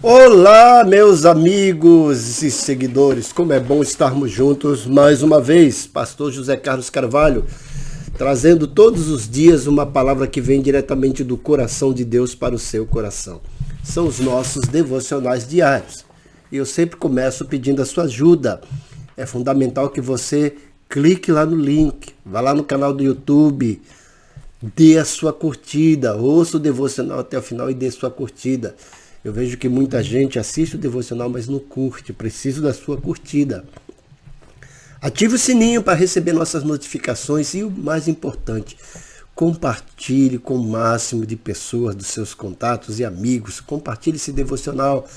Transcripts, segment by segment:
Olá, meus amigos e seguidores, como é bom estarmos juntos mais uma vez. Pastor José Carlos Carvalho, trazendo todos os dias uma palavra que vem diretamente do coração de Deus para o seu coração. São os nossos devocionais diários. E eu sempre começo pedindo a sua ajuda. É fundamental que você clique lá no link, vá lá no canal do YouTube, dê a sua curtida, ouça o devocional até o final e dê a sua curtida. Eu vejo que muita gente assiste o devocional, mas não curte. Preciso da sua curtida. Ative o sininho para receber nossas notificações e o mais importante, compartilhe com o máximo de pessoas, dos seus contatos e amigos. Compartilhe esse devocional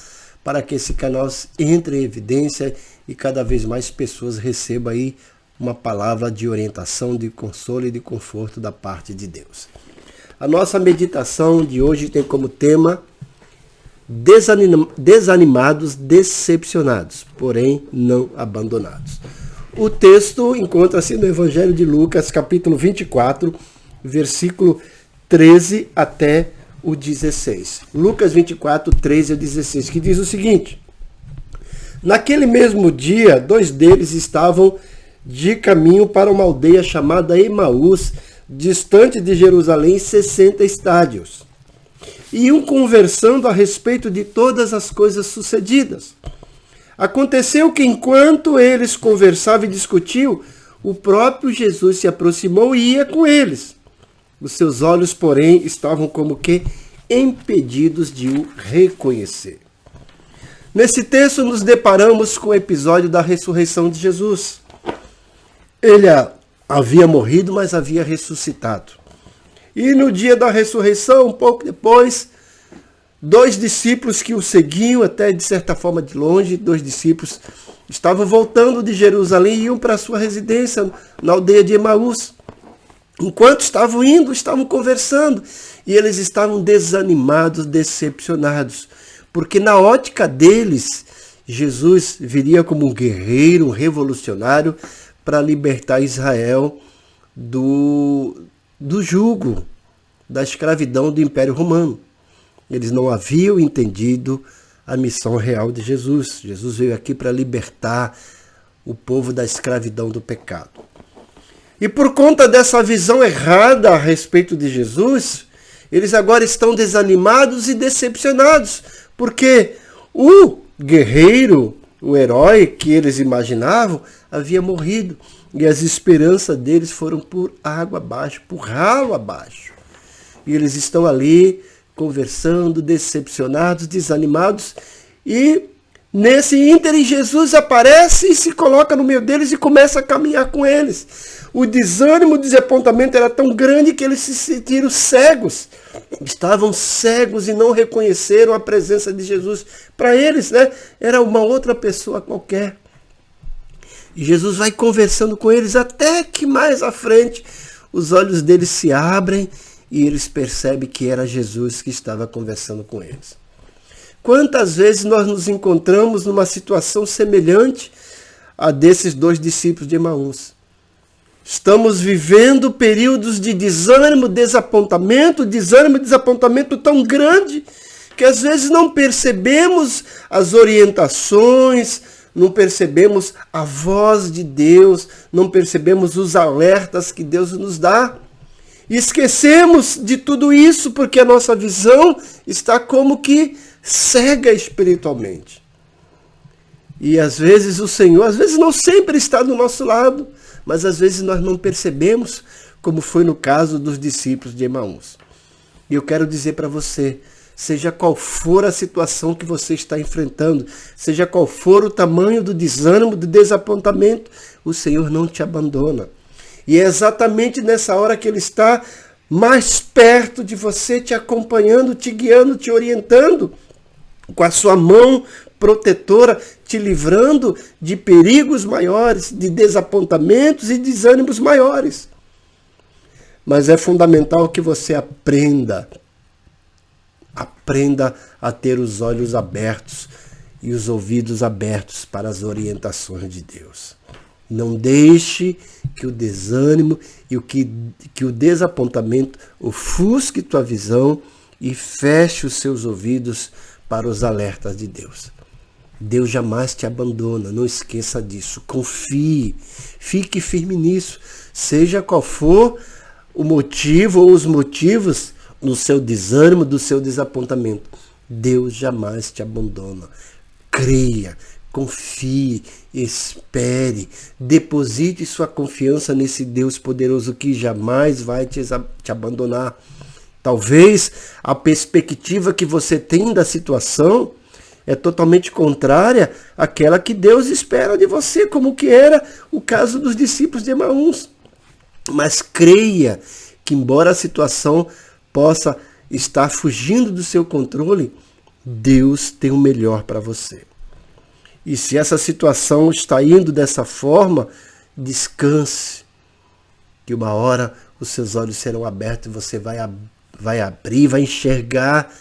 para que esse canal entre em evidência e cada vez mais pessoas recebam aí uma palavra de orientação, de consolo e de conforto da parte de Deus. A nossa meditação de hoje tem como tema desanimados, decepcionados, porém não abandonados. O texto encontra-se no Evangelho de Lucas, capítulo 24, versículo 13 até o 16. Lucas 24, 13 a 16, que diz o seguinte: Naquele mesmo dia, dois deles estavam de caminho para uma aldeia chamada Emaús, distante de Jerusalém 60 estádios. E iam conversando a respeito de todas as coisas sucedidas. Aconteceu que enquanto eles conversavam e discutiam, o próprio Jesus se aproximou e ia com eles. Os seus olhos, porém, estavam como que impedidos de o reconhecer. Nesse texto nos deparamos com o episódio da ressurreição de Jesus. Ele havia morrido, mas havia ressuscitado. E no dia da ressurreição, um pouco depois, dois discípulos que o seguiam, até de certa forma de longe, dois discípulos estavam voltando de Jerusalém e iam para a sua residência na aldeia de Emaús. Enquanto estavam indo, estavam conversando e eles estavam desanimados, decepcionados, porque na ótica deles, Jesus viria como um guerreiro, um revolucionário para libertar Israel do jugo, da escravidão do Império Romano. Eles não haviam entendido a missão real de Jesus. Jesus veio aqui para libertar o povo da escravidão do pecado. E por conta dessa visão errada a respeito de Jesus, eles agora estão desanimados e decepcionados, porque o guerreiro, o herói que eles imaginavam, havia morrido. E as esperanças deles foram por água abaixo, por ralo abaixo. E eles estão ali conversando, decepcionados, desanimados. E nesse ínterim Jesus aparece e se coloca no meio deles e começa a caminhar com eles. O desânimo, o desapontamento era tão grande que eles se sentiram cegos. Estavam cegos e não reconheceram a presença de Jesus. Para eles, era uma outra pessoa qualquer. E Jesus vai conversando com eles até que mais à frente os olhos deles se abrem e eles percebem que era Jesus que estava conversando com eles. Quantas vezes nós nos encontramos numa situação semelhante a desses dois discípulos de Emaús? Estamos vivendo períodos de desânimo, desapontamento tão grande que às vezes não percebemos as orientações, não percebemos a voz de Deus, não percebemos os alertas que Deus nos dá. E esquecemos de tudo isso porque a nossa visão está como que cega espiritualmente. E às vezes o Senhor, às vezes não sempre está do nosso lado, mas às vezes nós não percebemos, como foi no caso dos discípulos de Emaús. E eu quero dizer para você, seja qual for a situação que você está enfrentando, seja qual for o tamanho do desânimo, do desapontamento, o Senhor não te abandona. E é exatamente nessa hora que Ele está mais perto de você, te acompanhando, te guiando, te orientando, com a sua mão protetora, te livrando de perigos maiores, de desapontamentos e desânimos maiores. Mas é fundamental que você aprenda a ter os olhos abertos e os ouvidos abertos para as orientações de Deus. Não deixe que o desânimo e que o desapontamento ofusque tua visão e feche os seus ouvidos para os alertas de Deus. Deus jamais te abandona, não esqueça disso. Confie, fique firme nisso. Seja qual for o motivo ou os motivos do seu desânimo, do seu desapontamento, Deus jamais te abandona. Creia, confie, espere, deposite sua confiança nesse Deus poderoso que jamais vai te abandonar. Talvez a perspectiva que você tem da situação é totalmente contrária àquela que Deus espera de você, como que era o caso dos discípulos de Emaús. Mas creia que, embora a situação possa estar fugindo do seu controle, Deus tem o melhor para você. E se essa situação está indo dessa forma, descanse, que uma hora os seus olhos serão abertos e você vai abrir, vai enxergar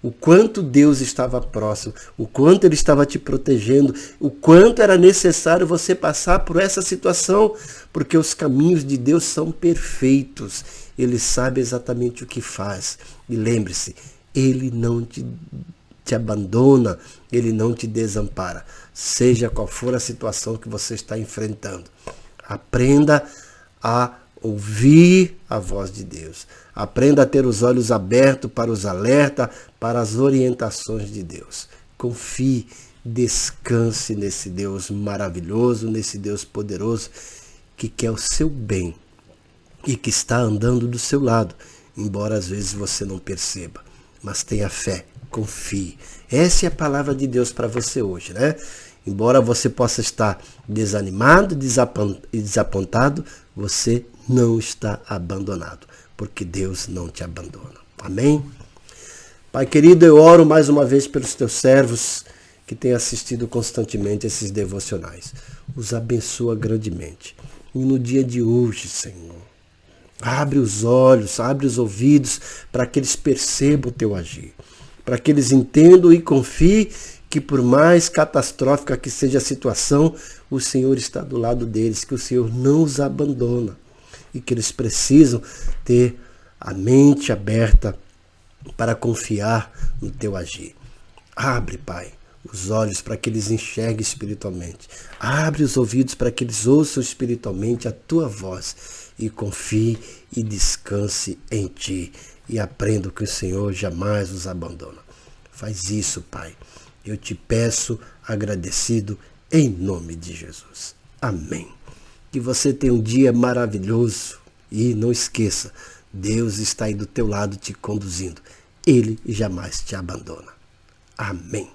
o quanto Deus estava próximo, o quanto Ele estava te protegendo, o quanto era necessário você passar por essa situação, porque os caminhos de Deus são perfeitos. Ele sabe exatamente o que faz. E lembre-se, Ele não te abandona, Ele não te desampara. Seja qual for a situação que você está enfrentando, aprenda a ouvir a voz de Deus. Aprenda a ter os olhos abertos para os alertas, para as orientações de Deus. Confie, descanse nesse Deus maravilhoso, nesse Deus poderoso, que quer o seu bem e que está andando do seu lado, embora às vezes você não perceba. Mas tenha fé, confie. Essa é a palavra de Deus para você hoje, né? Embora você possa estar desanimado, desapontado, você não está abandonado, porque Deus não te abandona. Amém? Pai querido, eu oro mais uma vez pelos teus servos que têm assistido constantemente esses devocionais. Os abençoa grandemente. E no dia de hoje, Senhor, abre os olhos, abre os ouvidos para que eles percebam o teu agir, para que eles entendam e confiem que por mais catastrófica que seja a situação, o Senhor está do lado deles, que o Senhor não os abandona e que eles precisam ter a mente aberta para confiar no teu agir. Abre, Pai, os olhos para que eles enxerguem espiritualmente. Abre os ouvidos para que eles ouçam espiritualmente a tua voz e confie e descanse em ti e aprenda que o Senhor jamais os abandona. Faz isso, Pai. Eu te peço agradecido em nome de Jesus. Amém. Que você tenha um dia maravilhoso e não esqueça, Deus está aí do teu lado te conduzindo. Ele jamais te abandona. Amém.